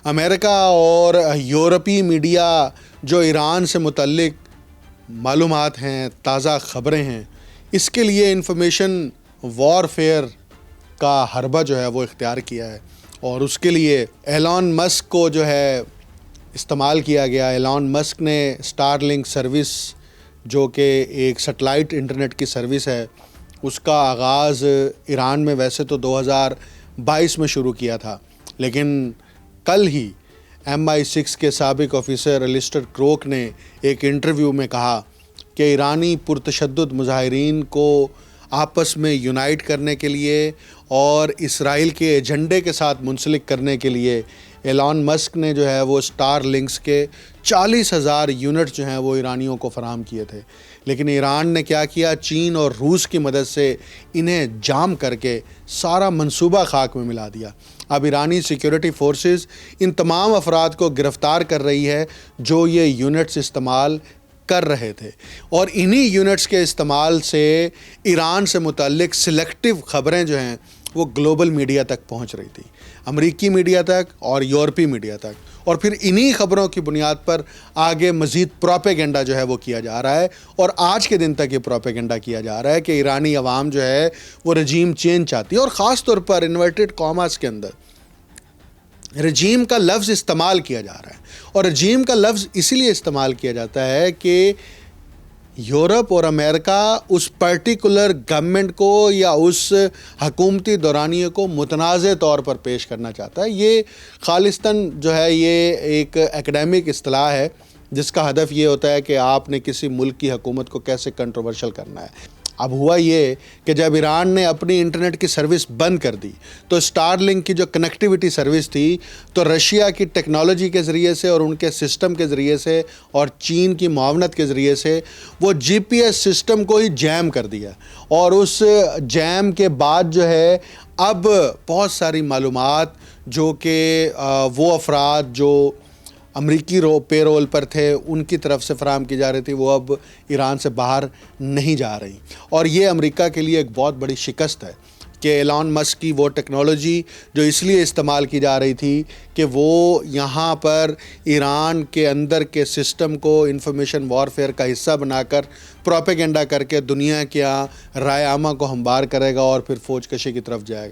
امریکہ اور یورپی میڈیا جو ایران سے متعلق معلومات ہیں، تازہ خبریں ہیں، اس کے لیے انفارمیشن وارفیئر کا حربہ جو ہے وہ اختیار کیا ہے، اور اس کے لیے ایلان مسک کو جو ہے استعمال کیا گیا۔ ایلان مسک نے اسٹار لنک سروس جو کہ ایک سیٹلائٹ انٹرنیٹ کی سروس ہے، اس کا آغاز ایران میں ویسے تو 2022 میں شروع کیا تھا، لیکن کل ہی MI6 کے سابق آفیسر الیسٹر کروک نے ایک انٹرویو میں کہا کہ ایرانی پرتشدد مظاہرین کو آپس میں یونائٹ کرنے کے لیے اور اسرائیل کے ایجنڈے کے ساتھ منسلک کرنے کے لیے ایلان مسک نے جو ہے وہ اسٹار لنکس کے 40,000 یونٹ جو ہیں وہ ایرانیوں کو فراہم کیے تھے، لیکن ایران نے کیا کیا؟ چین اور روس کی مدد سے انہیں جام کر کے سارا منصوبہ خاک میں ملا دیا۔ اب ایرانی سیکیورٹی فورسز ان تمام افراد کو گرفتار کر رہی ہے جو یہ یونٹس استعمال کر رہے تھے، اور انہی یونٹس کے استعمال سے ایران سے متعلق سلیکٹیو خبریں جو ہیں وہ گلوبل میڈیا تک پہنچ رہی تھی، امریکی میڈیا تک اور یورپی میڈیا تک، اور پھر انہی خبروں کی بنیاد پر آگے مزید پروپیگنڈا جو ہے وہ کیا جا رہا ہے، اور آج کے دن تک یہ پروپیگنڈا کیا جا رہا ہے کہ ایرانی عوام جو ہے وہ رجیم چینج چاہتی ہے، اور خاص طور پر انورٹڈ کاماز کے اندر رجیم کا لفظ استعمال کیا جا رہا ہے، اور رجیم کا لفظ اسی لیے استعمال کیا جاتا ہے کہ یورپ اور امریکہ اس پرٹیکولر گورنمنٹ کو یا اس حکومتی دورانیے کو متنازع طور پر پیش کرنا چاہتا ہے۔ یہ خالصتاً جو ہے یہ ایک ایکڈیمک اصطلاح ہے جس کا ہدف یہ ہوتا ہے کہ آپ نے کسی ملک کی حکومت کو کیسے کنٹروورشل کرنا ہے۔ اب ہوا یہ کہ جب ایران نے اپنی انٹرنیٹ کی سروس بند کر دی تو اسٹار لنک کی جو کنیکٹیوٹی سروس تھی تو رشیا کی ٹیکنالوجی کے ذریعے سے اور ان کے سسٹم کے ذریعے سے اور چین کی معاونت کے ذریعے سے وہ GPS سسٹم کو ہی جیم کر دیا، اور اس جیم کے بعد جو ہے اب بہت ساری معلومات جو کہ وہ افراد جو امریکی پے رول پر تھے ان کی طرف سے فراہم کی جا رہی تھی، وہ اب ایران سے باہر نہیں جا رہی، اور یہ امریکہ کے لیے ایک بہت بڑی شکست ہے کہ ایلان مسک کی وہ ٹیکنالوجی جو اس لیے استعمال کی جا رہی تھی کہ وہ یہاں پر ایران کے اندر کے سسٹم کو انفارمیشن وارفیئر کا حصہ بنا کر پروپیگنڈا کر کے دنیا کے رائے عامہ کو ہموار کرے گا اور پھر فوج کشی کی طرف جائے گا۔